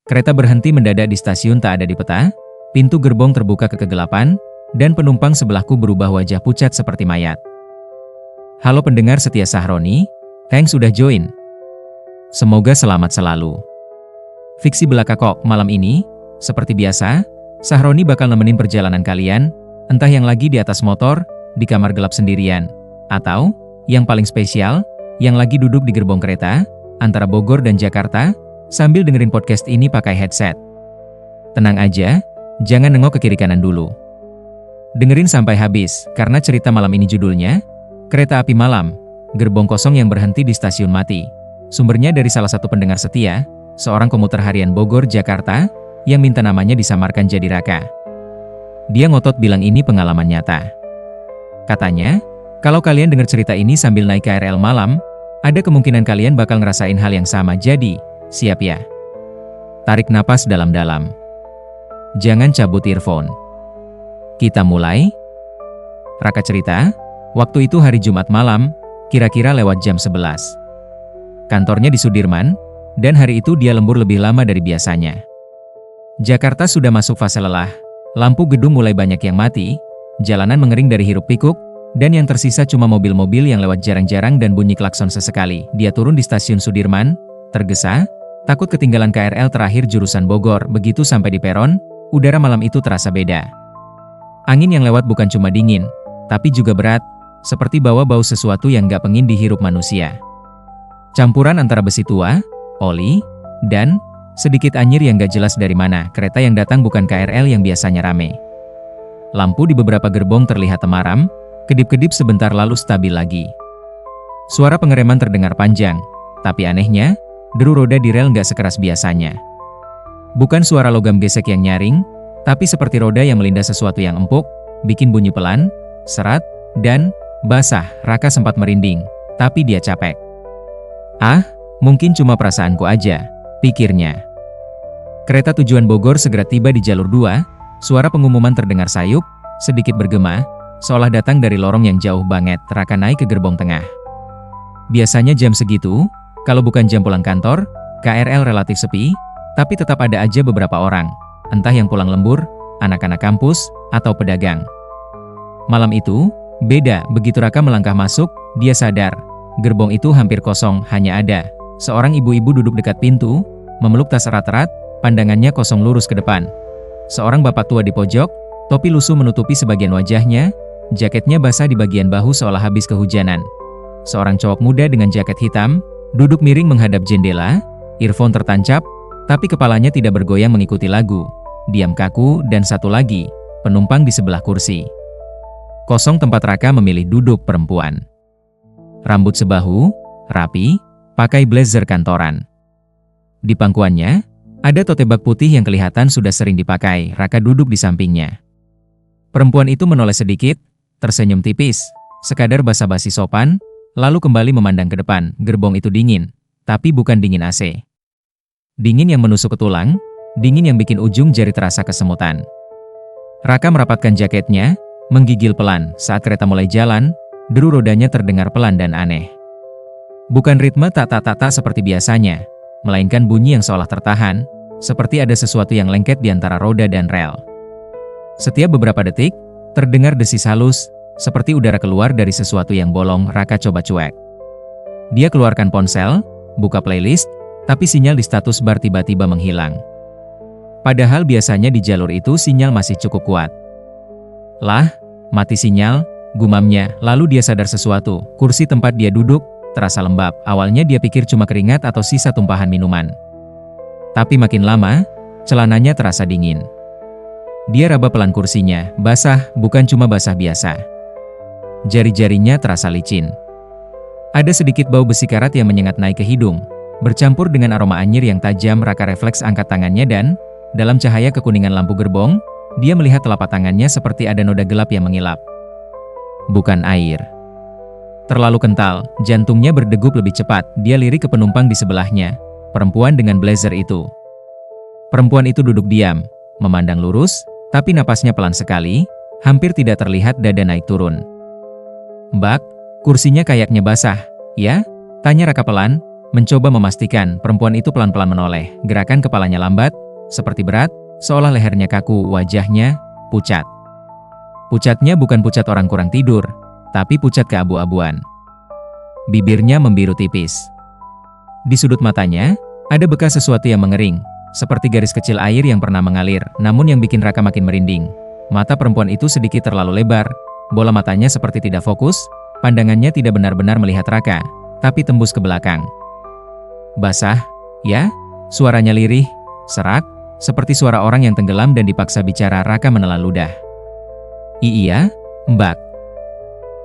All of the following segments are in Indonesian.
Kereta berhenti mendadak di stasiun tak ada di peta, pintu gerbong terbuka ke kegelapan, dan penumpang sebelahku berubah wajah pucat seperti mayat. Halo pendengar setia Sahroni, thanks sudah join. Semoga selamat selalu. Fiksi belaka kok, malam ini, seperti biasa, Sahroni bakal nemenin perjalanan kalian, entah yang lagi di atas motor, di kamar gelap sendirian, atau, yang paling spesial, yang lagi duduk di gerbong kereta, antara Bogor dan Jakarta, sambil dengerin podcast ini pakai headset. Tenang aja, jangan nengok ke kiri kanan dulu. Dengerin sampai habis, karena cerita malam ini judulnya, Kereta Api Malam, Gerbong Kosong yang Berhenti di Stasiun Mati. Sumbernya dari salah satu pendengar setia, seorang komuter harian Bogor, Jakarta, yang minta namanya disamarkan jadi Raka. Dia ngotot bilang ini pengalaman nyata. Katanya, kalau kalian dengar cerita ini sambil naik KRL malam, ada kemungkinan kalian bakal ngerasain hal yang sama, jadi, siap ya. Tarik napas dalam-dalam. Jangan cabut earphone. Kita mulai. Raka cerita, waktu itu hari Jumat malam, kira-kira lewat jam 11. Kantornya di Sudirman, dan hari itu dia lembur lebih lama dari biasanya. Jakarta sudah masuk fase lelah, lampu gedung mulai banyak yang mati, jalanan mengering dari hiruk-pikuk, dan yang tersisa cuma mobil-mobil yang lewat jarang-jarang dan bunyi klakson sesekali. Dia turun di stasiun Sudirman, tergesa, takut ketinggalan KRL terakhir jurusan Bogor. Begitu sampai di peron, udara malam itu terasa beda. Angin yang lewat bukan cuma dingin, tapi juga berat, seperti bawa bau sesuatu yang gak pengin dihirup manusia. Campuran antara besi tua, oli, dan sedikit anyir yang gak jelas dari mana. Kereta yang datang bukan KRL yang biasanya rame. Lampu di beberapa gerbong terlihat temaram, kedip-kedip sebentar lalu stabil lagi. Suara pengereman terdengar panjang, tapi anehnya, deru roda di rel gak sekeras biasanya. Bukan suara logam gesek yang nyaring, tapi seperti roda yang melindas sesuatu yang empuk, bikin bunyi pelan, serat, dan basah. Raka sempat merinding, tapi dia capek. Ah, mungkin cuma perasaanku aja, pikirnya. Kereta tujuan Bogor segera tiba di jalur 2, suara pengumuman terdengar sayup, sedikit bergema, seolah datang dari lorong yang jauh banget. Raka naik ke gerbong tengah. Biasanya jam segitu, kalau bukan jam pulang kantor, KRL relatif sepi, tapi tetap ada aja beberapa orang, entah yang pulang lembur, anak-anak kampus, atau pedagang. Malam itu, beda. Begitu Raka melangkah masuk, dia sadar, gerbong itu hampir kosong, hanya ada seorang ibu-ibu duduk dekat pintu, memeluk tas erat-erat, pandangannya kosong lurus ke depan. Seorang bapak tua di pojok, topi lusuh menutupi sebagian wajahnya, jaketnya basah di bagian bahu seolah habis kehujanan. Seorang cowok muda dengan jaket hitam, duduk miring menghadap jendela, earphone tertancap, tapi kepalanya tidak bergoyang mengikuti lagu. Diam kaku, dan satu lagi, penumpang di sebelah kursi. Kosong tempat Raka memilih duduk perempuan. Rambut sebahu, rapi, pakai blazer kantoran. Di pangkuannya, ada tote bag putih yang kelihatan sudah sering dipakai. Raka duduk di sampingnya. Perempuan itu menoleh sedikit, tersenyum tipis, sekadar basa-basi sopan, lalu kembali memandang ke depan. Gerbong itu dingin, tapi bukan dingin AC. Dingin yang menusuk ke tulang, dingin yang bikin ujung jari terasa kesemutan. Raka merapatkan jaketnya, menggigil pelan. Saat kereta mulai jalan, deru rodanya terdengar pelan dan aneh. Bukan ritme tak-tak-tak seperti biasanya, melainkan bunyi yang seolah tertahan, seperti ada sesuatu yang lengket di antara roda dan rel. Setiap beberapa detik, terdengar desis halus, seperti udara keluar dari sesuatu yang bolong. Raka coba cuek. Dia keluarkan ponsel, buka playlist, tapi sinyal di status bar tiba-tiba menghilang. Padahal biasanya di jalur itu sinyal masih cukup kuat. Lah, mati sinyal, gumamnya. Lalu dia sadar sesuatu. Kursi tempat dia duduk terasa lembab. Awalnya dia pikir cuma keringat atau sisa tumpahan minuman. Tapi makin lama, celananya terasa dingin. Dia raba pelan kursinya. Basah, bukan cuma basah biasa. Jari-jarinya terasa licin. Ada sedikit bau besi karat yang menyengat naik ke hidung, bercampur dengan aroma anyir yang tajam. Raka refleks angkat tangannya dan, dalam cahaya kekuningan lampu gerbong, dia melihat telapak tangannya seperti ada noda gelap yang mengilap. Bukan air. Terlalu kental, jantungnya berdegup lebih cepat. Dia lirik ke penumpang di sebelahnya, perempuan dengan blazer itu. Perempuan itu duduk diam, memandang lurus, tapi napasnya pelan sekali, hampir tidak terlihat dada naik turun. "Mbak, kursinya kayaknya basah, ya?" tanya Raka pelan, mencoba memastikan perempuan itu pelan-pelan menoleh. Gerakan kepalanya lambat, seperti berat, seolah lehernya kaku, wajahnya pucat. Pucatnya bukan pucat orang kurang tidur, tapi pucat keabu-abuan. Bibirnya membiru tipis. Di sudut matanya, ada bekas sesuatu yang mengering, seperti garis kecil air yang pernah mengalir, namun yang bikin Raka makin merinding. Mata perempuan itu sedikit terlalu lebar, bola matanya seperti tidak fokus, pandangannya tidak benar-benar melihat Raka, tapi tembus ke belakang. Basah, ya? Suaranya lirih, serak, seperti suara orang yang tenggelam dan dipaksa bicara. Raka menelan ludah. Iya, Mbak.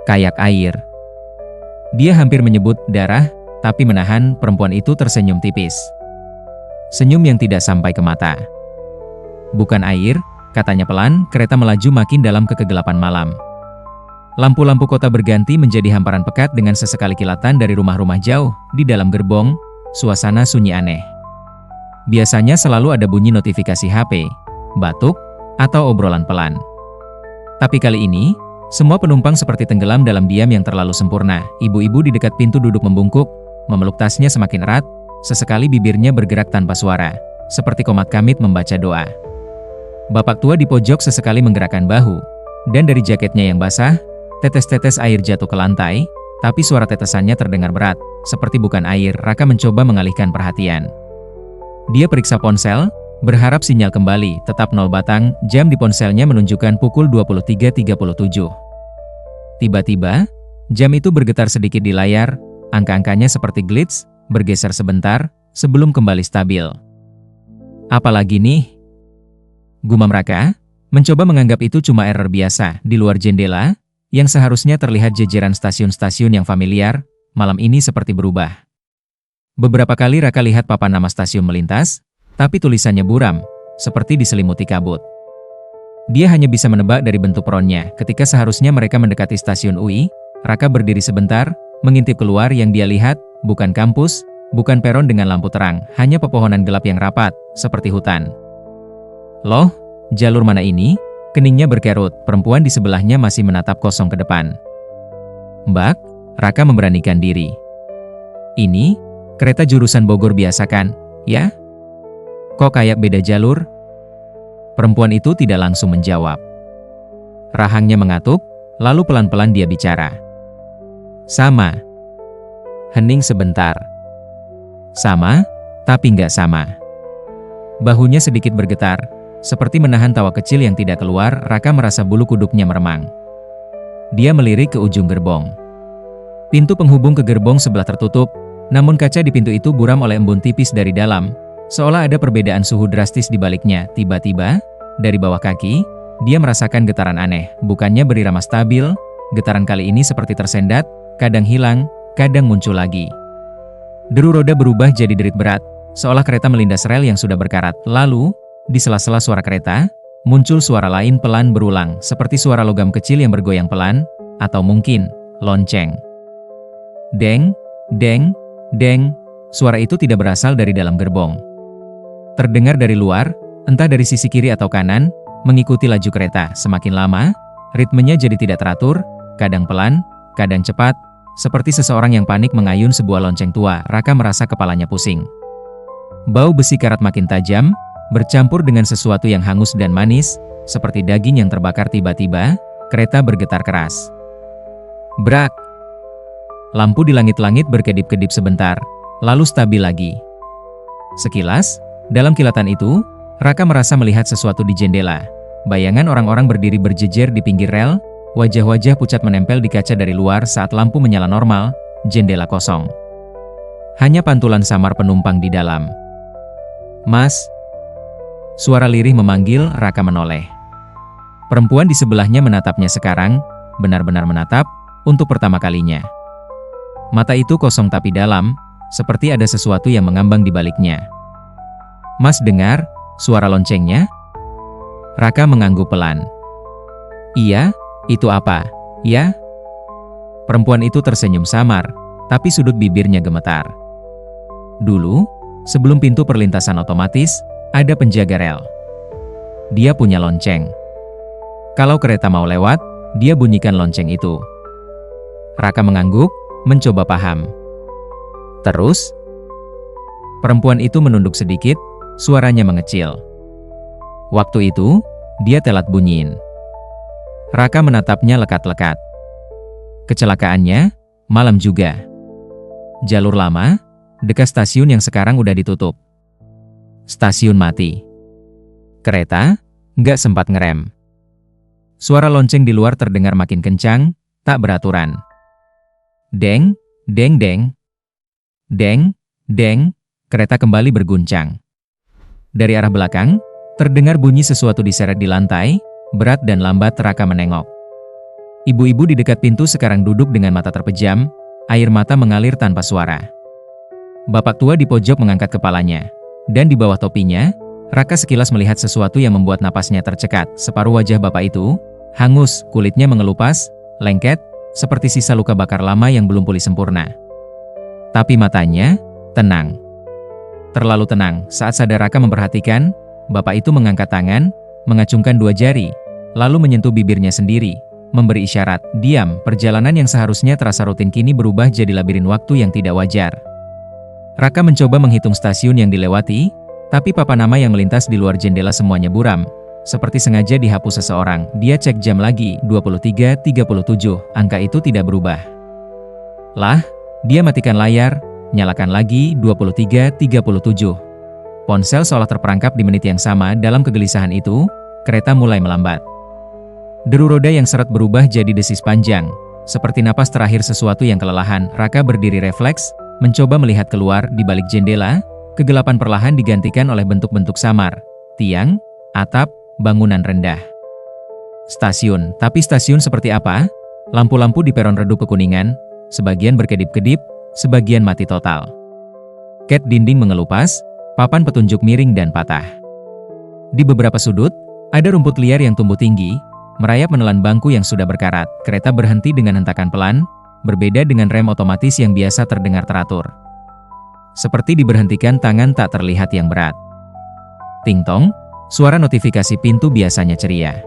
Kayak air. Dia hampir menyebut darah, tapi menahan. Perempuan itu tersenyum tipis. Senyum yang tidak sampai ke mata. Bukan air, katanya pelan. Kereta melaju makin dalam ke kegelapan malam. Lampu-lampu kota berganti menjadi hamparan pekat dengan sesekali kilatan dari rumah-rumah jauh. Di dalam gerbong, suasana sunyi aneh. Biasanya selalu ada bunyi notifikasi HP, batuk, atau obrolan pelan. Tapi kali ini, semua penumpang seperti tenggelam dalam diam yang terlalu sempurna. Ibu-ibu di dekat pintu duduk membungkuk, memeluk tasnya semakin erat, sesekali bibirnya bergerak tanpa suara, seperti komat kamit membaca doa. Bapak tua di pojok sesekali menggerakkan bahu, dan dari jaketnya yang basah, tetes-tetes air jatuh ke lantai, tapi suara tetesannya terdengar berat, seperti bukan air. Raka mencoba mengalihkan perhatian. Dia periksa ponsel, berharap sinyal kembali, tetap 0 batang. Jam di ponselnya menunjukkan pukul 23.37. Tiba-tiba, jam itu bergetar sedikit di layar, angka-angkanya seperti glitch, bergeser sebentar, sebelum kembali stabil. Apalagi nih? Gumam Raka, mencoba menganggap itu cuma error biasa. Di luar jendela, yang seharusnya terlihat jejeran stasiun-stasiun yang familiar, malam ini seperti berubah. Beberapa kali Raka lihat papan nama stasiun melintas, tapi tulisannya buram, seperti diselimuti kabut. Dia hanya bisa menebak dari bentuk peronnya. Ketika seharusnya mereka mendekati stasiun UI, Raka berdiri sebentar, mengintip keluar. Yang dia lihat, bukan kampus, bukan peron dengan lampu terang, hanya pepohonan gelap yang rapat, seperti hutan. Loh, jalur mana ini? Keningnya berkerut, perempuan di sebelahnya masih menatap kosong ke depan. Mbak, Raka memberanikan diri. Ini, kereta jurusan Bogor biasa kan, ya? Kok kayak beda jalur? Perempuan itu tidak langsung menjawab. Rahangnya mengatuk, lalu pelan-pelan dia bicara. Sama. Hening sebentar. Sama, tapi nggak sama. Bahunya sedikit bergetar, seperti menahan tawa kecil yang tidak keluar. Raka merasa bulu kuduknya meremang. Dia melirik ke ujung gerbong. Pintu penghubung ke gerbong sebelah tertutup, namun kaca di pintu itu buram oleh embun tipis dari dalam, seolah ada perbedaan suhu drastis di baliknya. Tiba-tiba, dari bawah kaki, dia merasakan getaran aneh. Bukannya berirama stabil, getaran kali ini seperti tersendat, kadang hilang, kadang muncul lagi. Deru roda berubah jadi derit berat, seolah kereta melindas rel yang sudah berkarat. Lalu, di sela-sela suara kereta, muncul suara lain pelan berulang, seperti suara logam kecil yang bergoyang pelan, atau mungkin, lonceng. Deng, deng, deng. Suara itu tidak berasal dari dalam gerbong. Terdengar dari luar, entah dari sisi kiri atau kanan, mengikuti laju kereta. Semakin lama, ritmenya jadi tidak teratur, kadang pelan, kadang cepat, seperti seseorang yang panik mengayun sebuah lonceng tua. Raka merasa kepalanya pusing. Bau besi karat makin tajam, bercampur dengan sesuatu yang hangus dan manis, seperti daging yang terbakar. Tiba-tiba, kereta bergetar keras. Brak! Lampu di langit-langit berkedip-kedip sebentar, lalu stabil lagi. Sekilas, dalam kilatan itu, Raka merasa melihat sesuatu di jendela. Bayangan orang-orang berdiri berjejer di pinggir rel, wajah-wajah pucat menempel di kaca dari luar. Saat lampu menyala normal, jendela kosong. Hanya pantulan samar penumpang di dalam. Mas? Suara lirih memanggil. Raka menoleh. Perempuan di sebelahnya menatapnya sekarang, benar-benar menatap, untuk pertama kalinya. Mata itu kosong tapi dalam, seperti ada sesuatu yang mengambang di baliknya. Mas dengar suara loncengnya? Raka mengangguk pelan. Iya, itu apa? Ya? Perempuan itu tersenyum samar, tapi sudut bibirnya gemetar. Dulu, sebelum pintu perlintasan otomatis, ada penjaga rel. Dia punya lonceng. Kalau kereta mau lewat, dia bunyikan lonceng itu. Raka mengangguk, mencoba paham. Terus, Perempuan itu menunduk sedikit, suaranya mengecil. Waktu itu, dia telat bunyiin. Raka menatapnya lekat-lekat. Kecelakaannya, malam juga. Jalur lama, dekat stasiun yang sekarang udah ditutup. Stasiun mati. Kereta, nggak sempat ngerem. Suara lonceng di luar terdengar makin kencang, tak beraturan. Deng, deng deng. Deng, deng, kereta kembali berguncang. Dari arah belakang, terdengar bunyi sesuatu diseret di lantai, berat dan lambat. Raka menengok. Ibu-ibu di dekat pintu sekarang duduk dengan mata terpejam, air mata mengalir tanpa suara. Bapak tua di pojok mengangkat kepalanya, dan di bawah topinya, Raka sekilas melihat sesuatu yang membuat napasnya tercekat. Separuh wajah bapak itu, hangus, kulitnya mengelupas, lengket, seperti sisa luka bakar lama yang belum pulih sempurna. Tapi matanya, tenang. Terlalu tenang. Saat sadar Raka memperhatikan, bapak itu mengangkat tangan, mengacungkan 2 jari, lalu menyentuh bibirnya sendiri, memberi isyarat, diam. Perjalanan yang seharusnya terasa rutin kini berubah jadi labirin waktu yang tidak wajar. Raka mencoba menghitung stasiun yang dilewati, tapi papan nama yang melintas di luar jendela semuanya buram, seperti sengaja dihapus seseorang. Dia cek jam lagi, 23.37, angka itu tidak berubah. Lah, dia matikan layar, nyalakan lagi, 23.37. Ponsel seolah terperangkap di menit yang sama. Dalam kegelisahan itu, kereta mulai melambat. Deru roda yang seret berubah jadi desis panjang, seperti napas terakhir sesuatu yang kelelahan. Raka berdiri refleks, mencoba melihat keluar. Di balik jendela, kegelapan perlahan digantikan oleh bentuk-bentuk samar, tiang, atap, bangunan rendah. Stasiun, tapi stasiun seperti apa? Lampu-lampu di peron redup kekuningan, sebagian berkedip-kedip, sebagian mati total. Ket dinding mengelupas, papan petunjuk miring dan patah. Di beberapa sudut, ada rumput liar yang tumbuh tinggi, merayap menelan bangku yang sudah berkarat. Kereta berhenti dengan hentakan pelan, berbeda dengan rem otomatis yang biasa terdengar teratur. Seperti diberhentikan tangan tak terlihat yang berat. Ting-tong, suara notifikasi pintu biasanya ceria.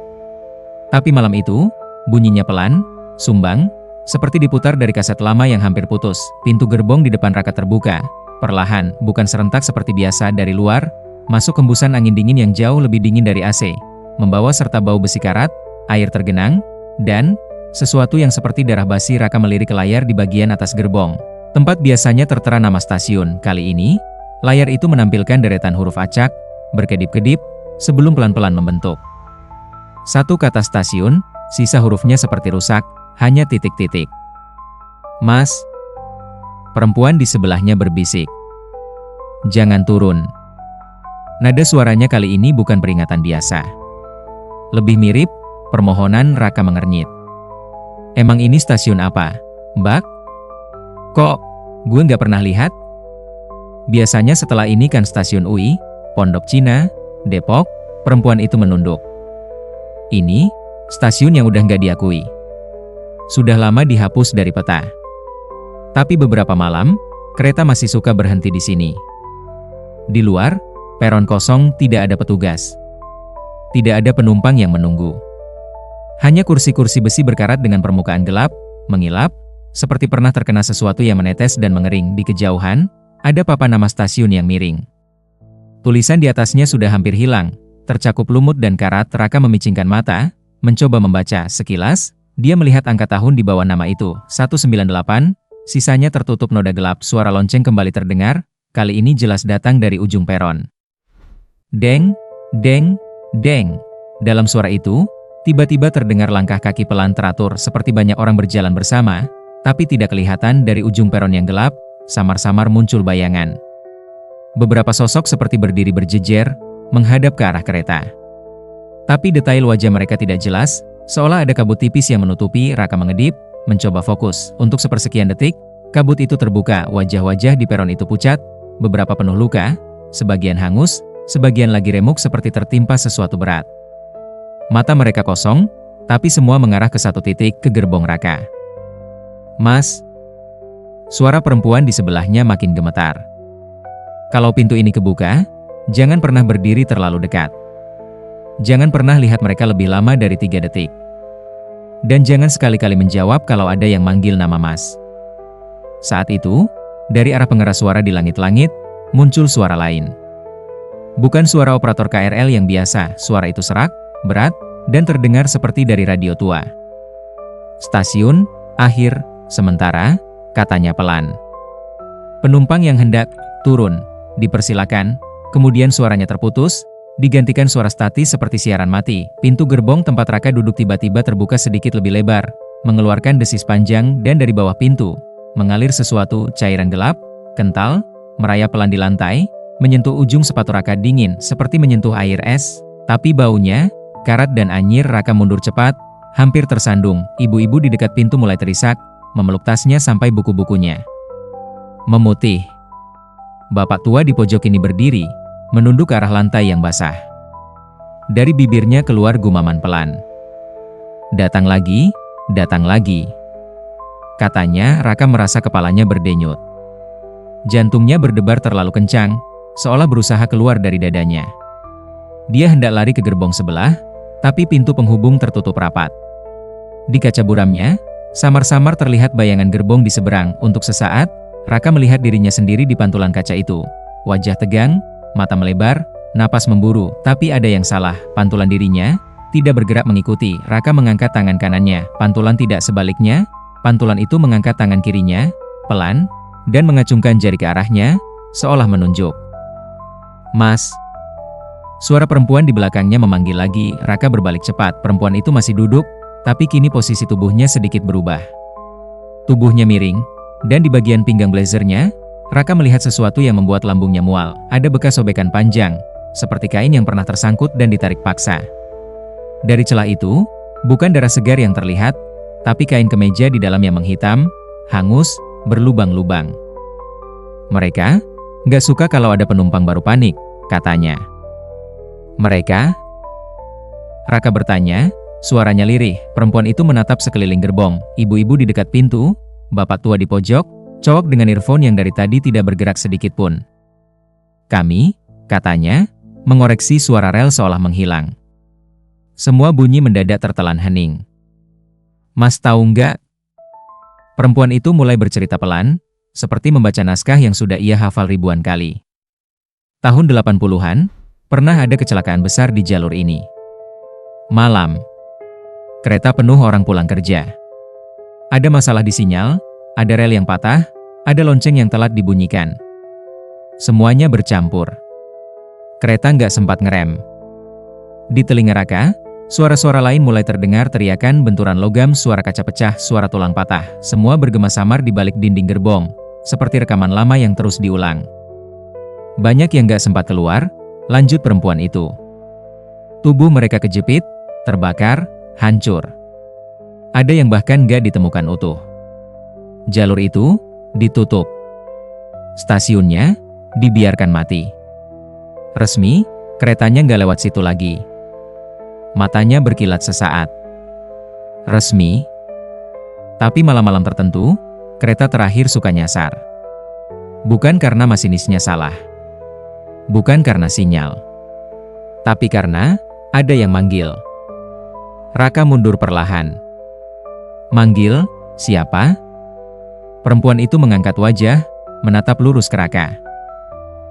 Tapi malam itu, bunyinya pelan, sumbang, seperti diputar dari kaset lama yang hampir putus. Pintu gerbong di depan Raka terbuka, perlahan, bukan serentak seperti biasa. Dari luar, masuk hembusan angin dingin yang jauh lebih dingin dari AC, membawa serta bau besi karat, air tergenang, dan sesuatu yang seperti darah basi. Raka melirik ke layar di bagian atas gerbong. Tempat biasanya tertera nama stasiun. Kali ini, layar itu menampilkan deretan huruf acak, berkedip-kedip, sebelum pelan-pelan membentuk satu kata stasiun. Sisa hurufnya seperti rusak, hanya titik-titik. "Mas." Perempuan di sebelahnya berbisik. "Jangan turun." Nada suaranya kali ini bukan peringatan biasa. Lebih mirip permohonan. Raka mengernyit. "Emang ini stasiun apa, Mbak? Kok, gue nggak pernah lihat? Biasanya setelah ini kan stasiun UI, Pondok Cina, Depok." Perempuan itu menunduk. "Ini, stasiun yang udah nggak diakui. Sudah lama dihapus dari peta. Tapi beberapa malam, kereta masih suka berhenti di sini. Di luar, peron kosong, tidak ada petugas. Tidak ada penumpang yang menunggu. Hanya kursi-kursi besi berkarat dengan permukaan gelap, mengilap, seperti pernah terkena sesuatu yang menetes dan mengering. Di kejauhan, ada papan nama stasiun yang miring. Tulisan di atasnya sudah hampir hilang, tercakup lumut dan karat. Raka memicingkan mata, mencoba membaca. Sekilas, dia melihat angka tahun di bawah nama itu, 198, sisanya tertutup noda gelap. Suara lonceng kembali terdengar, kali ini jelas datang dari ujung peron. Deng, deng, deng. Dalam suara itu, tiba-tiba terdengar langkah kaki pelan teratur, seperti banyak orang berjalan bersama, tapi tidak kelihatan. Dari ujung peron yang gelap, samar-samar muncul bayangan. Beberapa sosok seperti berdiri berjejer, menghadap ke arah kereta. Tapi detail wajah mereka tidak jelas, seolah ada kabut tipis yang menutupi. Raka mengedip, mencoba fokus. Untuk sepersekian detik, kabut itu terbuka. Wajah-wajah di peron itu pucat, beberapa penuh luka, sebagian hangus, sebagian lagi remuk seperti tertimpa sesuatu berat. Mata mereka kosong, tapi semua mengarah ke satu titik, ke gerbong Raka. "Mas." Suara perempuan di sebelahnya makin gemetar. "Kalau pintu ini kebuka, jangan pernah berdiri terlalu dekat. Jangan pernah lihat mereka lebih lama dari 3 detik. Dan jangan sekali-kali menjawab kalau ada yang manggil nama Mas." Saat itu, dari arah pengeras suara di langit-langit, muncul suara lain. Bukan suara operator KRL yang biasa, suara itu serak, berat, dan terdengar seperti dari radio tua. "Stasiun, akhir, sementara," katanya pelan. "Penumpang yang hendak turun, dipersilakan." Kemudian suaranya terputus, digantikan suara statis seperti siaran mati. Pintu gerbong tempat Raka duduk tiba-tiba terbuka sedikit lebih lebar, mengeluarkan desis panjang, dan dari bawah pintu mengalir sesuatu cairan gelap, kental, merayap pelan di lantai, menyentuh ujung sepatu Raka dingin seperti menyentuh air es, tapi baunya, karat dan anyir. Raka mundur cepat, hampir tersandung. Ibu-ibu di dekat pintu mulai terisak, memeluk tasnya sampai buku-bukunya memutih. Bapak tua di pojok ini berdiri, menunduk ke arah lantai yang basah. Dari bibirnya keluar gumaman pelan. "Datang lagi, datang lagi," katanya. Raka merasa kepalanya berdenyut. Jantungnya berdebar terlalu kencang, seolah berusaha keluar dari dadanya. Dia hendak lari ke gerbong sebelah, tapi pintu penghubung tertutup rapat. Di kaca buramnya, samar-samar terlihat bayangan gerbong di seberang. Untuk sesaat, Raka melihat dirinya sendiri di pantulan kaca itu. Wajah tegang, mata melebar, napas memburu, tapi ada yang salah. Pantulan dirinya tidak bergerak mengikuti. Raka mengangkat tangan kanannya, pantulan tidak sebaliknya. Pantulan itu mengangkat tangan kirinya, pelan, dan mengacungkan jari ke arahnya, seolah menunjuk. "Mas." Suara perempuan di belakangnya memanggil lagi. Raka berbalik cepat. Perempuan itu masih duduk, tapi kini posisi tubuhnya sedikit berubah. Tubuhnya miring, dan di bagian pinggang blazernya, Raka melihat sesuatu yang membuat lambungnya mual. Ada bekas sobekan panjang, seperti kain yang pernah tersangkut dan ditarik paksa. Dari celah itu, bukan darah segar yang terlihat, tapi kain kemeja di dalamnya menghitam, hangus, berlubang-lubang. "Mereka nggak suka kalau ada penumpang baru panik," katanya. "Mereka?" Raka bertanya, suaranya lirih. Perempuan itu menatap sekeliling gerbong. Ibu-ibu di dekat pintu, bapak tua di pojok, cowok dengan earphone yang dari tadi tidak bergerak sedikit pun. "Kami," katanya, mengoreksi suara rel seolah menghilang. Semua bunyi mendadak tertelan hening. "Mas tahu nggak?" Perempuan itu mulai bercerita pelan, seperti membaca naskah yang sudah ia hafal ribuan kali. Tahun 80-an, pernah ada kecelakaan besar di jalur ini. Malam. Kereta penuh orang pulang kerja. Ada masalah di sinyal, ada rel yang patah, ada lonceng yang telat dibunyikan. Semuanya bercampur. Kereta nggak sempat ngerem. Di telinga Raka, suara-suara lain mulai terdengar, teriakan, benturan logam, suara kaca pecah, suara tulang patah. Semua bergema samar di balik dinding gerbong, seperti rekaman lama yang terus diulang. "Banyak yang nggak sempat keluar," lanjut perempuan itu. "Tubuh mereka kejepit, terbakar, hancur. Ada yang bahkan nggak ditemukan utuh. Jalur itu ditutup. Stasiunnya dibiarkan mati. Resmi, keretanya nggak lewat situ lagi." Matanya berkilat sesaat. Resmi. Tapi malam-malam tertentu, kereta terakhir suka nyasar. Bukan karena masinisnya salah. Bukan karena sinyal. Tapi karena ada yang manggil. Raka mundur perlahan. "Manggil, siapa?" Perempuan itu mengangkat wajah, menatap lurus ke Raka.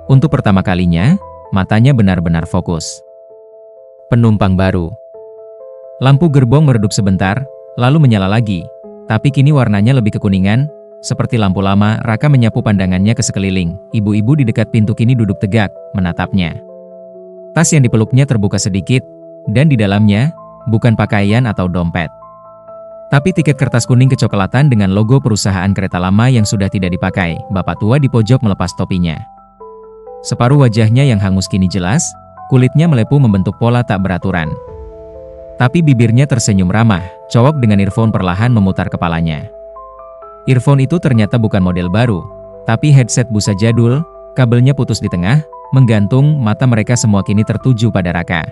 Untuk pertama kalinya, matanya benar-benar fokus. Penumpang baru. Lampu gerbong meredup sebentar, lalu menyala lagi. Tapi kini warnanya lebih kekuningan, seperti lampu lama. Raka menyapu pandangannya ke sekeliling. Ibu-ibu di dekat pintu kini duduk tegak, menatapnya. Tas yang dipeluknya terbuka sedikit, dan di dalamnya, bukan pakaian atau dompet, tapi tiket kertas kuning kecoklatan dengan logo perusahaan kereta lama yang sudah tidak dipakai. Bapak tua di pojok melepas topinya. Separuh wajahnya yang hangus kini jelas, kulitnya melepuh membentuk pola tak beraturan. Tapi bibirnya tersenyum ramah. Cowok dengan earphone perlahan memutar kepalanya. Earphone itu ternyata bukan model baru, tapi headset busa jadul, kabelnya putus di tengah, menggantung. Mata mereka semua kini tertuju pada Raka.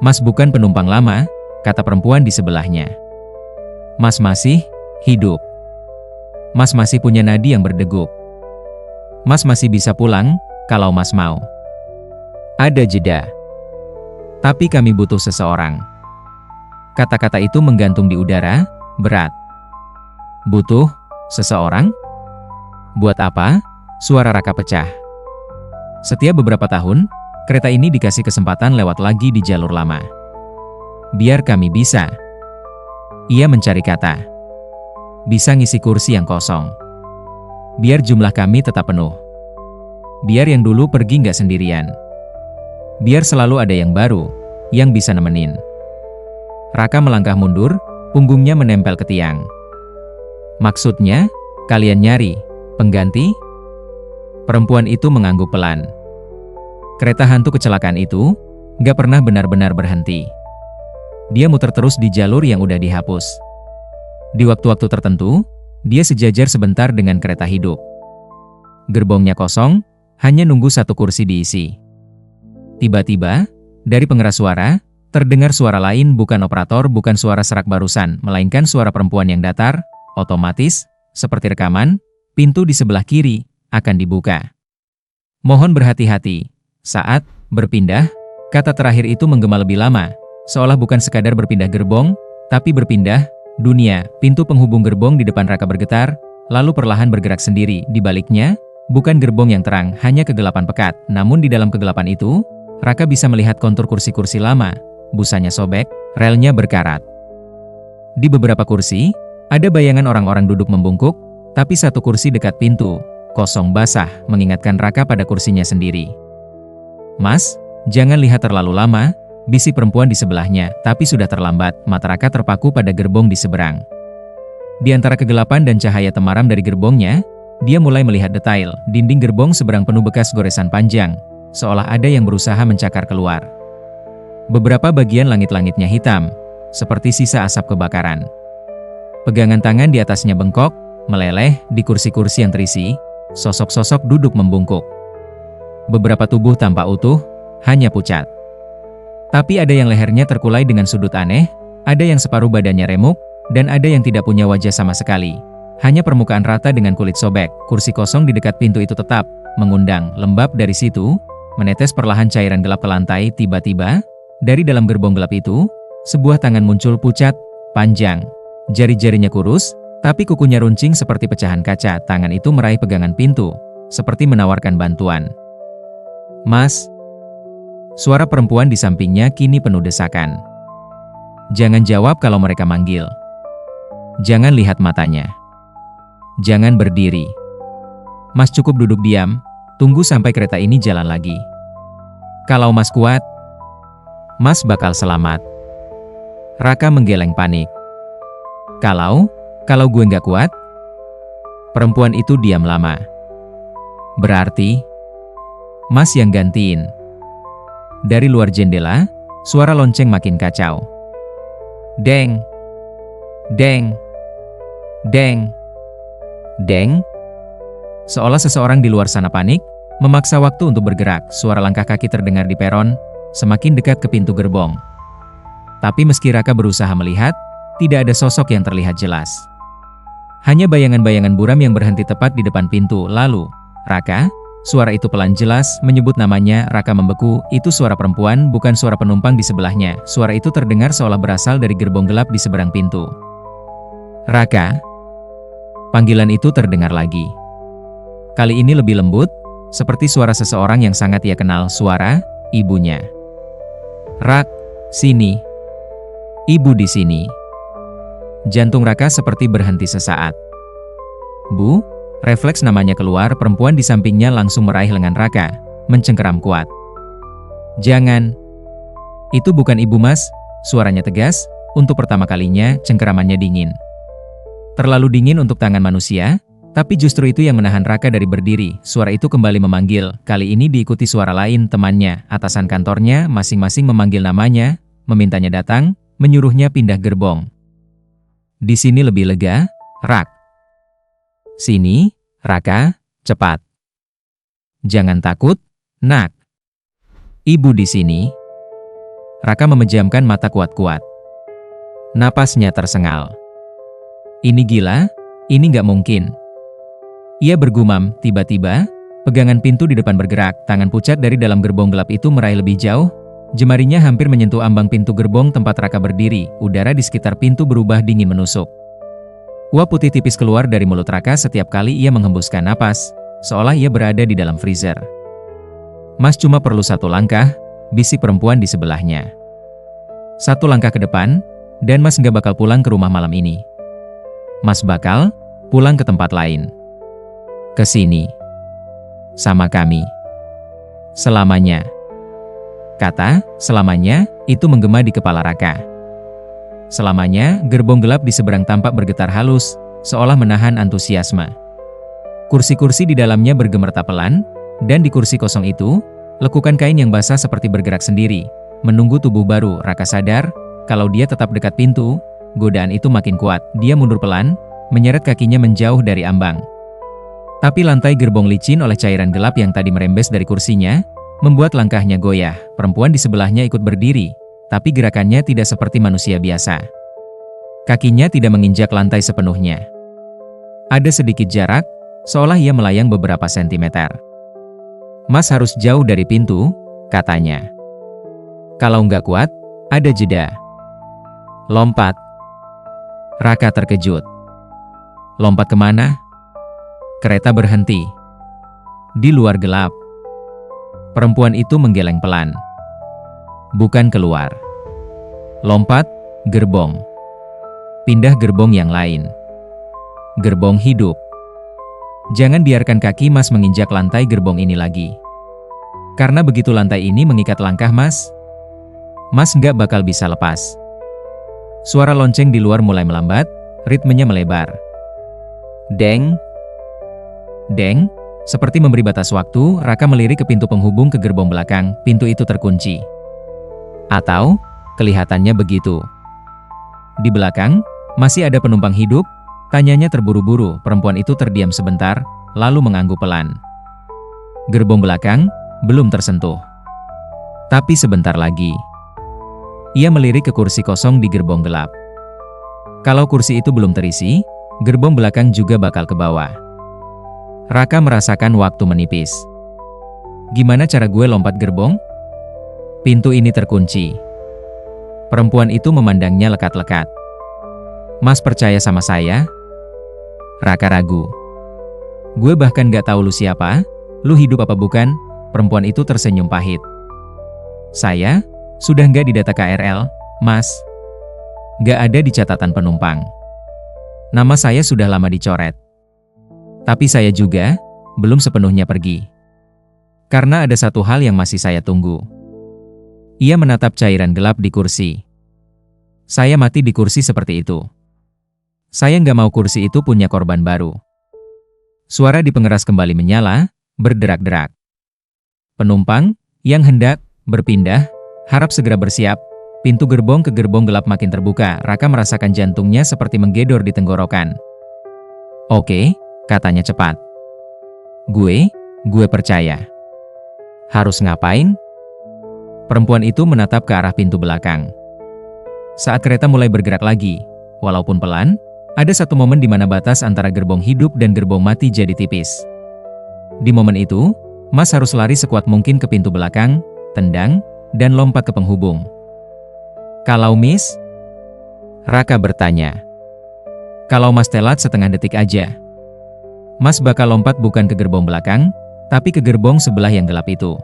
"Mas bukan penumpang lama," kata perempuan di sebelahnya. "Mas masih hidup. Mas masih punya nadi yang berdegup. Mas masih bisa pulang, kalau Mas mau. Ada jeda. Tapi kami butuh seseorang." Kata-kata itu menggantung di udara, berat. "Butuh seseorang? Buat apa?" Suara Raka pecah. Setiap beberapa tahun, kereta ini dikasih kesempatan lewat lagi di jalur lama. Biar kami bisa. Ia mencari kata. Bisa ngisi kursi yang kosong. Biar jumlah kami tetap penuh. Biar yang dulu pergi nggak sendirian. Biar selalu ada yang baru, yang bisa nemenin. Raka melangkah mundur, punggungnya menempel ke tiang. Maksudnya, kalian nyari pengganti? Perempuan itu mengangguk pelan. Kereta hantu kecelakaan itu nggak pernah benar-benar berhenti. Dia muter terus di jalur yang udah dihapus. Di waktu-waktu tertentu, dia sejajar sebentar dengan kereta hidup. Gerbongnya kosong, hanya nunggu satu kursi diisi. Tiba-tiba, dari pengeras suara, terdengar suara lain, bukan operator, bukan suara serak barusan, melainkan suara perempuan yang datar, otomatis, seperti rekaman, pintu di sebelah kiri akan dibuka. Mohon berhati-hati, saat berpindah, kata terakhir itu menggema lebih lama, seolah bukan sekadar berpindah gerbong, tapi berpindah dunia. Pintu penghubung gerbong di depan Raka bergetar, lalu perlahan bergerak sendiri. Di baliknya, bukan gerbong yang terang, hanya kegelapan pekat. Namun di dalam kegelapan itu, Raka bisa melihat kontur kursi-kursi lama, busanya sobek, relnya berkarat. Di beberapa kursi, ada bayangan orang-orang duduk membungkuk, tapi satu kursi dekat pintu, kosong basah, mengingatkan Raka pada kursinya sendiri. Mas, jangan lihat terlalu lama, bisik perempuan di sebelahnya, tapi sudah terlambat. Mata Raka terpaku pada gerbong di seberang. Di antara kegelapan dan cahaya temaram dari gerbongnya, dia mulai melihat detail. Dinding gerbong seberang penuh bekas goresan panjang, seolah ada yang berusaha mencakar keluar. Beberapa bagian langit-langitnya hitam, seperti sisa asap kebakaran. Pegangan tangan di atasnya bengkok, meleleh. Di kursi-kursi yang terisi, sosok-sosok duduk membungkuk. Beberapa tubuh tampak utuh, hanya pucat. Tapi ada yang lehernya terkulai dengan sudut aneh, ada yang separuh badannya remuk, dan ada yang tidak punya wajah sama sekali. Hanya permukaan rata dengan kulit sobek. Kursi kosong di dekat pintu itu tetap mengundang. Lembab dari situ, menetes perlahan cairan gelap ke lantai. Tiba-tiba, dari dalam gerbong gelap itu, sebuah tangan muncul pucat, panjang. Jari-jarinya kurus, tapi kukunya runcing seperti pecahan kaca. Tangan itu meraih pegangan pintu, seperti menawarkan bantuan. Mas. Suara perempuan di sampingnya kini penuh desakan. Jangan jawab kalau mereka manggil. Jangan lihat matanya. Jangan berdiri. Mas cukup duduk diam, tunggu sampai kereta ini jalan lagi. Kalau Mas kuat, Mas bakal selamat. Raka menggeleng panik. Kalau gue nggak kuat? Perempuan itu diam lama. Berarti, Mas yang gantiin. Dari luar jendela, suara lonceng makin kacau. Deng! Deng! Deng! Deng! Seolah seseorang di luar sana panik, memaksa waktu untuk bergerak. Suara langkah kaki terdengar di peron, semakin dekat ke pintu gerbong. Tapi meski Raka berusaha melihat, tidak ada sosok yang terlihat jelas. Hanya bayangan-bayangan buram yang berhenti tepat di depan pintu. Lalu, Raka, suara itu pelan jelas, menyebut namanya. Raka membeku, itu suara perempuan, bukan suara penumpang di sebelahnya. Suara itu terdengar seolah berasal dari gerbong gelap di seberang pintu. Raka. Panggilan itu terdengar lagi. Kali ini lebih lembut, seperti suara seseorang yang sangat ia kenal, suara ibunya. Rak, sini. Ibu di sini. Jantung Raka seperti berhenti sesaat. Bu, refleks namanya keluar. Perempuan di sampingnya langsung meraih lengan Raka, mencengkeram kuat. Jangan. Itu bukan ibu Mas, suaranya tegas. Untuk pertama kalinya, cengkeramannya dingin. Terlalu dingin untuk tangan manusia, tapi justru itu yang menahan Raka dari berdiri. Suara itu kembali memanggil, kali ini diikuti suara lain, temannya, atasan kantornya, masing-masing memanggil namanya, memintanya datang, menyuruhnya pindah gerbong. Di sini lebih lega, Rak. Sini, Raka, cepat. Jangan takut, Nak. Ibu di sini. Raka memejamkan mata kuat-kuat. Napasnya tersengal. Ini gila, ini nggak mungkin. Ia bergumam, tiba-tiba, pegangan pintu di depan bergerak, tangan pucat dari dalam gerbong gelap itu meraih lebih jauh, jemarinya hampir menyentuh ambang pintu gerbong tempat Raka berdiri, udara di sekitar pintu berubah dingin menusuk. Uap putih tipis keluar dari mulut Raka setiap kali ia menghembuskan napas, seolah ia berada di dalam freezer. Mas cuma perlu satu langkah, bisik perempuan di sebelahnya. Satu langkah ke depan, dan Mas nggak bakal pulang ke rumah malam ini. Mas bakal pulang ke tempat lain. Ke sini. Sama kami. Selamanya. Kata selamanya itu menggema di kepala Raka. Selamanya, gerbong gelap di seberang tampak bergetar halus, seolah menahan antusiasme. Kursi-kursi di dalamnya bergemerta pelan, dan di kursi kosong itu, lekukan kain yang basah seperti bergerak sendiri. Menunggu tubuh baru, Raka sadar, kalau dia tetap dekat pintu, godaan itu makin kuat. Dia mundur pelan, menyeret kakinya menjauh dari ambang. Tapi lantai gerbong licin oleh cairan gelap yang tadi merembes dari kursinya, membuat langkahnya goyah. Perempuan di sebelahnya ikut berdiri, tapi gerakannya tidak seperti manusia biasa. Kakinya tidak menginjak lantai sepenuhnya. Ada sedikit jarak, seolah ia melayang beberapa sentimeter. Mas harus jauh dari pintu, katanya. Kalau nggak kuat, ada jeda. Lompat. Raka terkejut. Lompat kemana? Kereta berhenti. Di luar gelap. Perempuan itu menggeleng pelan. Bukan keluar. Lompat, gerbong. Pindah gerbong yang lain. Gerbong hidup. Jangan biarkan kaki Mas menginjak lantai gerbong ini lagi. Karena begitu lantai ini mengikat langkah Mas, Mas nggak bakal bisa lepas. Suara lonceng di luar mulai melambat, ritmenya melebar. Deng. Deng. Seperti memberi batas waktu, Raka melirik ke pintu penghubung ke gerbong belakang. Pintu itu terkunci. Atau, kelihatannya begitu. Di belakang, masih ada penumpang hidup? Tanyanya terburu-buru. Perempuan itu terdiam sebentar, lalu mengangguk pelan. Gerbong belakang belum tersentuh. Tapi sebentar lagi. Ia melirik ke kursi kosong di gerbong gelap. Kalau kursi itu belum terisi, gerbong belakang juga bakal ke bawah. Raka merasakan waktu menipis. Gimana cara gue lompat gerbong? Pintu ini terkunci. Perempuan itu memandangnya lekat-lekat. Mas percaya sama saya? Raka ragu. Gue bahkan gak tahu lu siapa, lu hidup apa bukan? Perempuan itu tersenyum pahit. Saya? Sudah nggak didata KRL, Mas. Nggak ada di catatan penumpang. Nama saya sudah lama dicoret. Tapi saya juga belum sepenuhnya pergi. Karena ada satu hal yang masih saya tunggu. Ia menatap cairan gelap di kursi. Saya mati di kursi seperti itu. Saya nggak mau kursi itu punya korban baru. Suara di pengeras kembali menyala, berderak-derak. Penumpang yang hendak berpindah, harap segera bersiap. Pintu gerbong ke gerbong gelap makin terbuka. Raka merasakan jantungnya seperti menggedor di tenggorokan. Oke, katanya cepat. Gue percaya. Harus ngapain? Perempuan itu menatap ke arah pintu belakang. Saat kereta mulai bergerak lagi, walaupun pelan, ada satu momen di mana batas antara gerbong hidup dan gerbong mati jadi tipis. Di momen itu, Mas harus lari sekuat mungkin ke pintu belakang, tendang, dan lompat ke penghubung. Kalau Miss? Raka bertanya. Kalau Mas telat setengah detik aja. Mas bakal lompat bukan ke gerbong belakang, tapi ke gerbong sebelah yang gelap itu.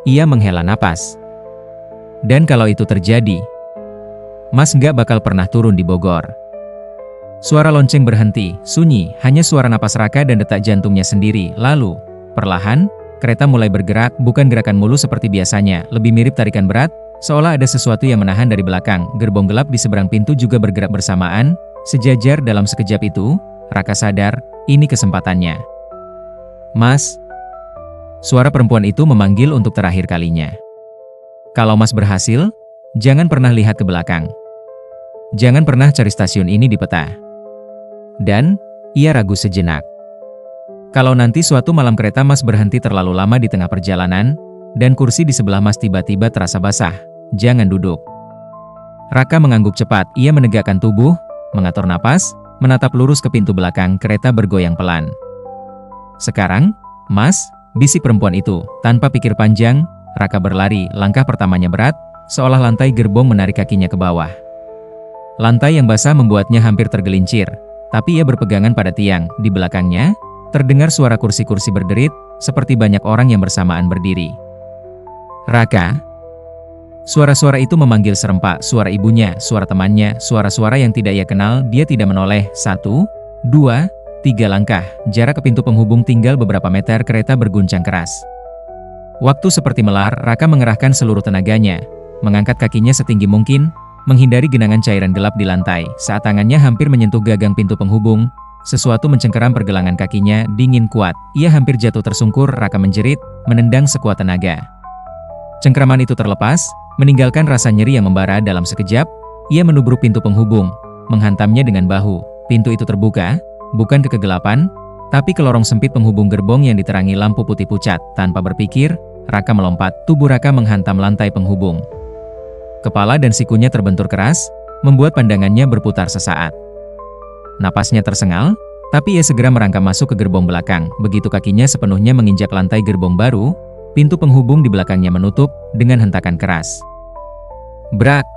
Ia menghela napas. Dan kalau itu terjadi, Mas nggak bakal pernah turun di Bogor. Suara lonceng berhenti, sunyi, hanya suara napas Raka dan detak jantungnya sendiri. Lalu, perlahan, kereta mulai bergerak, bukan gerakan mulus seperti biasanya, lebih mirip tarikan berat, seolah ada sesuatu yang menahan dari belakang. Gerbong gelap di seberang pintu juga bergerak bersamaan, sejajar dalam sekejap itu. Raka sadar, ini kesempatannya. Mas. Suara perempuan itu memanggil untuk terakhir kalinya. Kalau Mas berhasil, jangan pernah lihat ke belakang. Jangan pernah cari stasiun ini di peta. Dan, ia ragu sejenak. Kalau nanti suatu malam kereta Mas berhenti terlalu lama di tengah perjalanan, dan kursi di sebelah Mas tiba-tiba terasa basah, jangan duduk. Raka mengangguk cepat, ia menegakkan tubuh, mengatur napas, menatap lurus ke pintu belakang. Kereta bergoyang pelan. Sekarang, Mas, bisik perempuan itu. Tanpa pikir panjang, Raka berlari. Langkah pertamanya berat, seolah lantai gerbong menarik kakinya ke bawah. Lantai yang basah membuatnya hampir tergelincir, tapi ia berpegangan pada tiang. Di belakangnya, Terdengar suara kursi-kursi berderit, seperti banyak orang yang bersamaan berdiri. "Raka!" Suara-suara itu memanggil serempak, suara ibunya, suara temannya, suara-suara yang tidak ia kenal. Dia tidak menoleh. 1, 2, 3 langkah. Jarak ke pintu penghubung tinggal beberapa meter. Kereta berguncang keras. Waktu seperti melar. Raka mengerahkan seluruh tenaganya, mengangkat kakinya setinggi mungkin, menghindari genangan cairan gelap di lantai. Saat tangannya hampir menyentuh gagang pintu penghubung, sesuatu mencengkeram pergelangan kakinya, dingin kuat. Ia hampir jatuh tersungkur. Raka menjerit, menendang sekuat tenaga. Cengkeraman itu terlepas, meninggalkan rasa nyeri yang membara dalam sekejap. Ia menubruk pintu penghubung, menghantamnya dengan bahu. Pintu itu terbuka, bukan ke kegelapan, tapi ke lorong sempit penghubung gerbong yang diterangi lampu putih pucat. Tanpa berpikir, Raka melompat. Tubuh Raka menghantam lantai penghubung. Kepala dan sikunya terbentur keras, membuat pandangannya berputar sesaat. Napasnya tersengal, tapi ia segera merangkak masuk ke gerbong belakang. Begitu kakinya sepenuhnya menginjak lantai gerbong baru, pintu penghubung di belakangnya menutup dengan hentakan keras. Brak!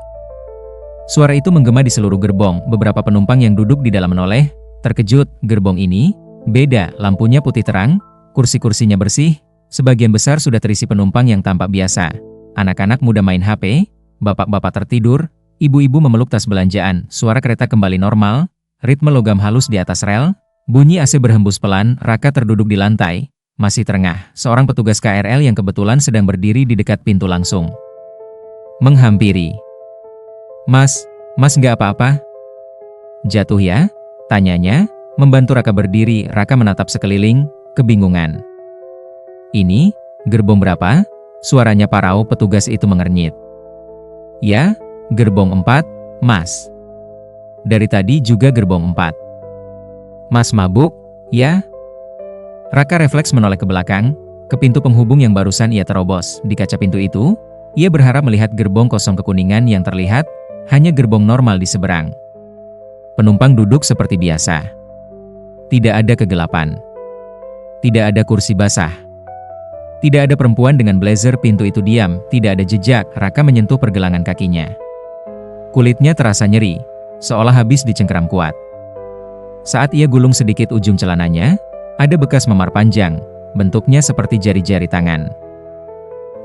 Suara itu menggema di seluruh gerbong. Beberapa penumpang yang duduk di dalam menoleh, terkejut. Gerbong ini beda, lampunya putih terang, kursi-kursinya bersih, sebagian besar sudah terisi penumpang yang tampak biasa. Anak-anak muda main HP, bapak-bapak tertidur, ibu-ibu memeluk tas belanjaan. Suara kereta kembali normal, ritme logam halus di atas rel, bunyi AC berhembus pelan. Raka terduduk di lantai, masih terengah. Seorang petugas KRL yang kebetulan sedang berdiri di dekat pintu langsung menghampiri. Mas nggak apa-apa? Jatuh ya? Tanyanya, membantu Raka berdiri. Raka menatap sekeliling, kebingungan. Ini, gerbong berapa? Suaranya parau. Petugas itu mengernyit. Ya, gerbong 4, Mas. Dari tadi juga gerbong 4. Mas mabuk, ya? Raka refleks menoleh ke belakang, ke pintu penghubung yang barusan ia terobos. Di kaca pintu itu, ia berharap melihat gerbong kosong kekuningan. Yang terlihat, hanya gerbong normal di seberang. Penumpang duduk seperti biasa. Tidak ada kegelapan. Tidak ada kursi basah. Tidak ada perempuan dengan blazer. Pintu itu diam, tidak ada jejak. Raka menyentuh pergelangan kakinya. Kulitnya terasa nyeri, seolah habis dicengkeram kuat. Saat ia gulung sedikit ujung celananya, ada bekas memar panjang, bentuknya seperti jari-jari tangan.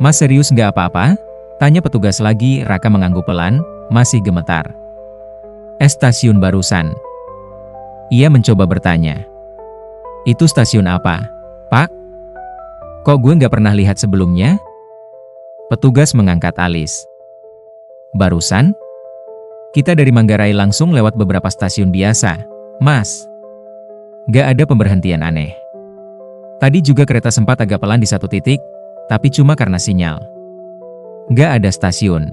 Mas serius nggak apa-apa? Tanya petugas lagi. Raka mengangguk pelan, masih gemetar. Stasiun barusan. Ia mencoba bertanya. Itu stasiun apa, Pak? Kok gue nggak pernah lihat sebelumnya? Petugas mengangkat alis. Barusan? Kita dari Manggarai langsung lewat beberapa stasiun biasa, Mas. Gak ada pemberhentian aneh. Tadi juga kereta sempat agak pelan di satu titik, tapi cuma karena sinyal. Gak ada stasiun.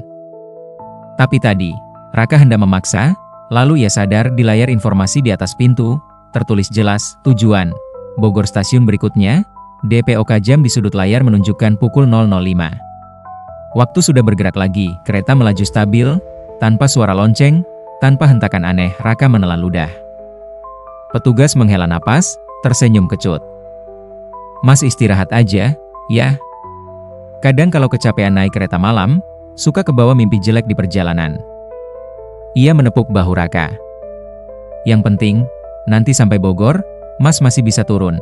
Tapi tadi, Raka hendak memaksa, lalu ia sadar di layar informasi di atas pintu, tertulis jelas, tujuan, Bogor stasiun berikutnya, DPOK jam di sudut layar menunjukkan pukul 00.05. Waktu sudah bergerak lagi, kereta melaju stabil, tanpa suara lonceng, tanpa hentakan aneh. Raka menelan ludah. Petugas menghela napas, tersenyum kecut. Mas istirahat aja, ya. Kadang kalau kecapean naik kereta malam, suka kebawa mimpi jelek di perjalanan. Ia menepuk bahu Raka. Yang penting, nanti sampai Bogor, Mas masih bisa turun.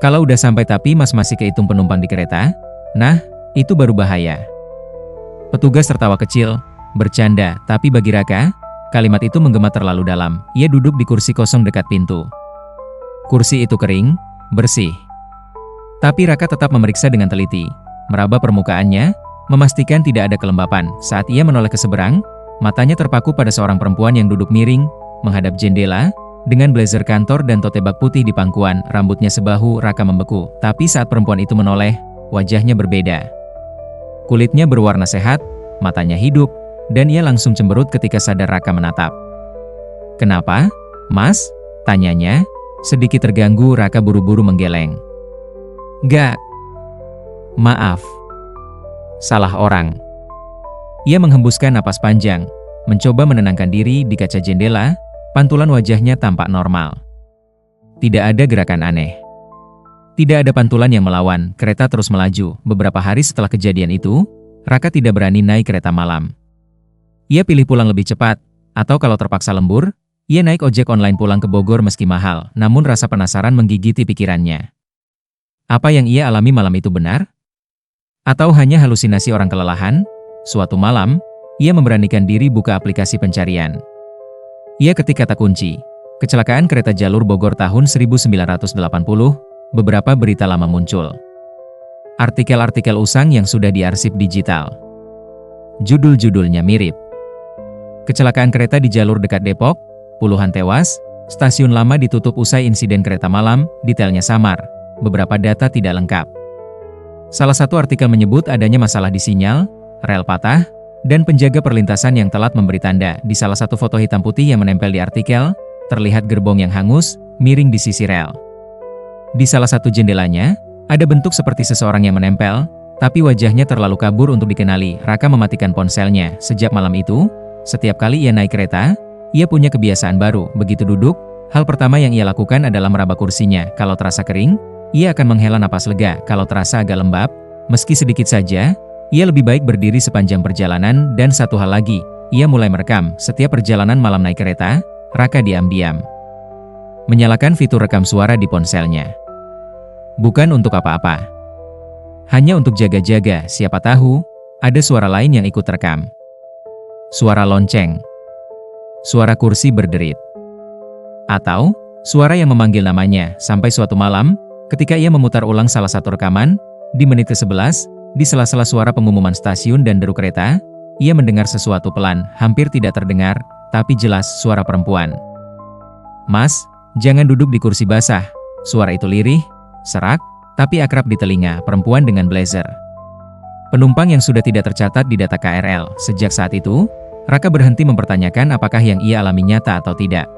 Kalau udah sampai tapi Mas masih kehitung penumpang di kereta, nah, itu baru bahaya. Petugas tertawa kecil, bercanda, tapi bagi Raka, kalimat itu menggema terlalu dalam. Ia duduk di kursi kosong dekat pintu. Kursi itu kering, bersih. Tapi Raka tetap memeriksa dengan teliti, meraba permukaannya, memastikan tidak ada kelembapan. Saat ia menoleh ke seberang, matanya terpaku pada seorang perempuan yang duduk miring, menghadap jendela, dengan blazer kantor dan tote bag putih di pangkuan. Rambutnya sebahu. Raka membeku. Tapi saat perempuan itu menoleh, wajahnya berbeda. Kulitnya berwarna sehat, matanya hidup, dan ia langsung cemberut ketika sadar Raka menatap. Kenapa, Mas? Tanyanya, sedikit terganggu. Raka buru-buru menggeleng. Gak. Maaf. Salah orang. Ia menghembuskan napas panjang, mencoba menenangkan diri. Di kaca jendela, pantulan wajahnya tampak normal. Tidak ada gerakan aneh. Tidak ada pantulan yang melawan. Kereta terus melaju. Beberapa hari setelah kejadian itu, Raka tidak berani naik kereta malam. Ia pilih pulang lebih cepat, atau kalau terpaksa lembur, Ia naik ojek online pulang ke Bogor meski mahal, namun rasa penasaran menggigiti pikirannya. Apa yang ia alami malam itu benar? Atau hanya halusinasi orang kelelahan? Suatu malam, ia memberanikan diri buka aplikasi pencarian. Ia ketik kata kunci, kecelakaan kereta jalur Bogor tahun 1980, beberapa berita lama muncul. Artikel-artikel usang yang sudah diarsip digital. Judul-judulnya mirip. Kecelakaan kereta di jalur dekat Depok, puluhan tewas, stasiun lama ditutup usai insiden kereta malam, detailnya samar, beberapa data tidak lengkap. Salah satu artikel menyebut adanya masalah di sinyal, rel patah, dan penjaga perlintasan yang telat memberi tanda. Di salah satu foto hitam putih yang menempel di artikel, terlihat gerbong yang hangus, miring di sisi rel. Di salah satu jendelanya, ada bentuk seperti seseorang yang menempel, tapi wajahnya terlalu kabur untuk dikenali. Raka mematikan ponselnya. Sejak malam itu, setiap kali ia naik kereta, ia punya kebiasaan baru. Begitu duduk, hal pertama yang ia lakukan adalah meraba kursinya. Kalau terasa kering, ia akan menghela napas lega. Kalau terasa agak lembab, meski sedikit saja, ia lebih baik berdiri sepanjang perjalanan. Dan satu hal lagi, ia mulai merekam. Setiap perjalanan malam naik kereta, Raka diam-diam menyalakan fitur rekam suara di ponselnya. Bukan untuk apa-apa. Hanya untuk jaga-jaga, siapa tahu, ada suara lain yang ikut rekam. Suara lonceng. Suara kursi berderit. Atau, suara yang memanggil namanya. Sampai suatu malam, ketika ia memutar ulang salah satu rekaman, di menit ke-11, di sela-sela suara pengumuman stasiun dan deru kereta, ia mendengar sesuatu pelan, hampir tidak terdengar, tapi jelas suara perempuan. "Mas, jangan duduk di kursi basah." Suara itu lirih, serak, tapi akrab di telinga. Perempuan dengan blazer. Penumpang yang sudah tidak tercatat di data KRL. Sejak saat itu, Raka berhenti mempertanyakan apakah yang ia alami nyata atau tidak.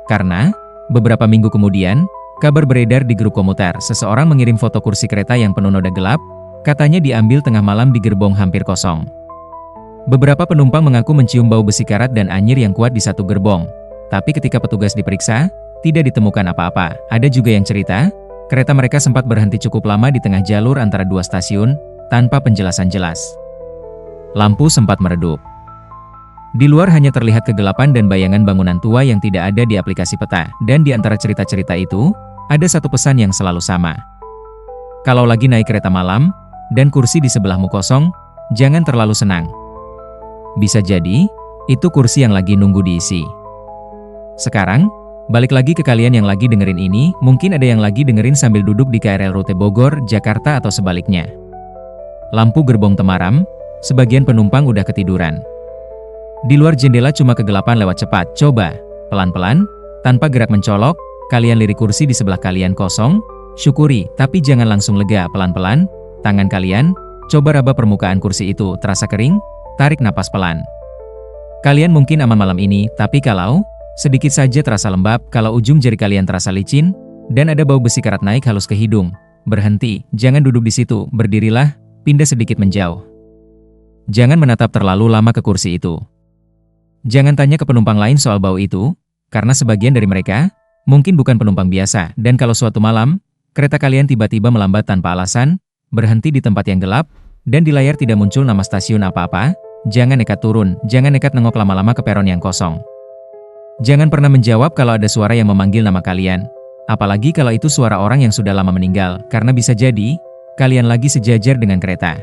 Karena, beberapa minggu kemudian, kabar beredar di grup komuter. Seseorang mengirim foto kursi kereta yang penuh noda gelap, katanya diambil tengah malam di gerbong hampir kosong. Beberapa penumpang mengaku mencium bau besi karat dan anyir yang kuat di satu gerbong. Tapi ketika petugas diperiksa, tidak ditemukan apa-apa. Ada juga yang cerita, kereta mereka sempat berhenti cukup lama di tengah jalur antara dua stasiun, tanpa penjelasan jelas. Lampu sempat meredup. Di luar hanya terlihat kegelapan dan bayangan bangunan tua yang tidak ada di aplikasi peta. Dan di antara cerita-cerita itu, ada satu pesan yang selalu sama. Kalau lagi naik kereta malam, dan kursi di sebelahmu kosong, jangan terlalu senang. Bisa jadi, itu kursi yang lagi nunggu diisi. Sekarang, balik lagi ke kalian yang lagi dengerin ini, mungkin ada yang lagi dengerin sambil duduk di KRL rute Bogor, Jakarta atau sebaliknya. Lampu gerbong temaram, sebagian penumpang udah ketiduran. Di luar jendela cuma kegelapan lewat cepat. Coba, pelan-pelan, tanpa gerak mencolok, kalian lirik kursi di sebelah kalian kosong, syukuri, tapi jangan langsung lega. Pelan-pelan, tangan kalian, coba raba permukaan kursi itu. Terasa kering? Tarik napas pelan. Kalian mungkin aman malam ini, tapi kalau sedikit saja terasa lembab, kalau ujung jari kalian terasa licin, dan ada bau besi karat naik halus ke hidung, berhenti, jangan duduk di situ, berdirilah, pindah sedikit menjauh. Jangan menatap terlalu lama ke kursi itu. Jangan tanya ke penumpang lain soal bau itu, karena sebagian dari mereka mungkin bukan penumpang biasa. Dan kalau suatu malam, kereta kalian tiba-tiba melambat tanpa alasan, berhenti di tempat yang gelap, dan di layar tidak muncul nama stasiun apa-apa, jangan nekat turun, jangan nekat nengok lama-lama ke peron yang kosong. Jangan pernah menjawab kalau ada suara yang memanggil nama kalian, apalagi kalau itu suara orang yang sudah lama meninggal, karena bisa jadi, kalian lagi sejajar dengan kereta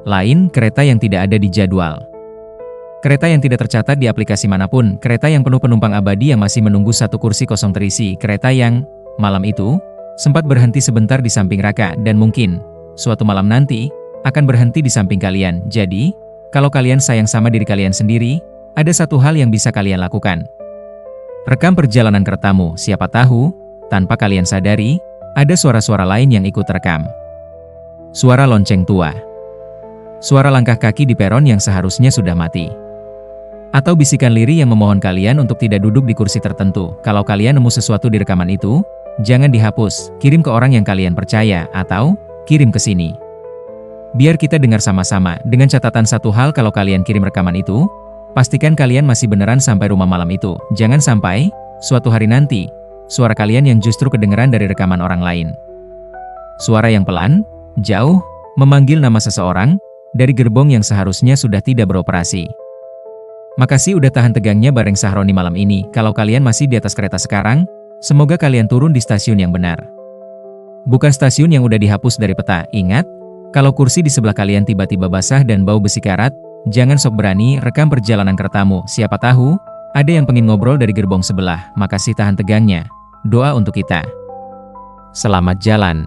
lain, kereta yang tidak ada di jadwal. Kereta yang tidak tercatat di aplikasi manapun, kereta yang penuh penumpang abadi yang masih menunggu satu kursi kosong terisi, kereta yang, malam itu, sempat berhenti sebentar di samping Raka, dan mungkin, suatu malam nanti, akan berhenti di samping kalian. Jadi, kalau kalian sayang sama diri kalian sendiri, ada satu hal yang bisa kalian lakukan. Rekam perjalanan keretamu, siapa tahu, tanpa kalian sadari, ada suara-suara lain yang ikut terekam. Suara lonceng tua. Suara langkah kaki di peron yang seharusnya sudah mati. Atau bisikan lirih yang memohon kalian untuk tidak duduk di kursi tertentu. Kalau kalian nemu sesuatu di rekaman itu, jangan dihapus, kirim ke orang yang kalian percaya, atau kirim ke sini. Biar kita dengar sama-sama, dengan catatan satu hal, kalau kalian kirim rekaman itu, pastikan kalian masih beneran sampai rumah malam itu. Jangan sampai, suatu hari nanti, suara kalian yang justru kedengeran dari rekaman orang lain. Suara yang pelan, jauh, memanggil nama seseorang, dari gerbong yang seharusnya sudah tidak beroperasi. Makasih udah tahan tegangnya bareng Sahroni malam ini. Kalau kalian masih di atas kereta sekarang, semoga kalian turun di stasiun yang benar. Bukan stasiun yang udah dihapus dari peta. Ingat, kalau kursi di sebelah kalian tiba-tiba basah dan bau besi karat, jangan sok berani rekam perjalanan keretamu. Siapa tahu, ada yang pengen ngobrol dari gerbong sebelah. Makasih tahan tegangnya. Doa untuk kita. Selamat jalan.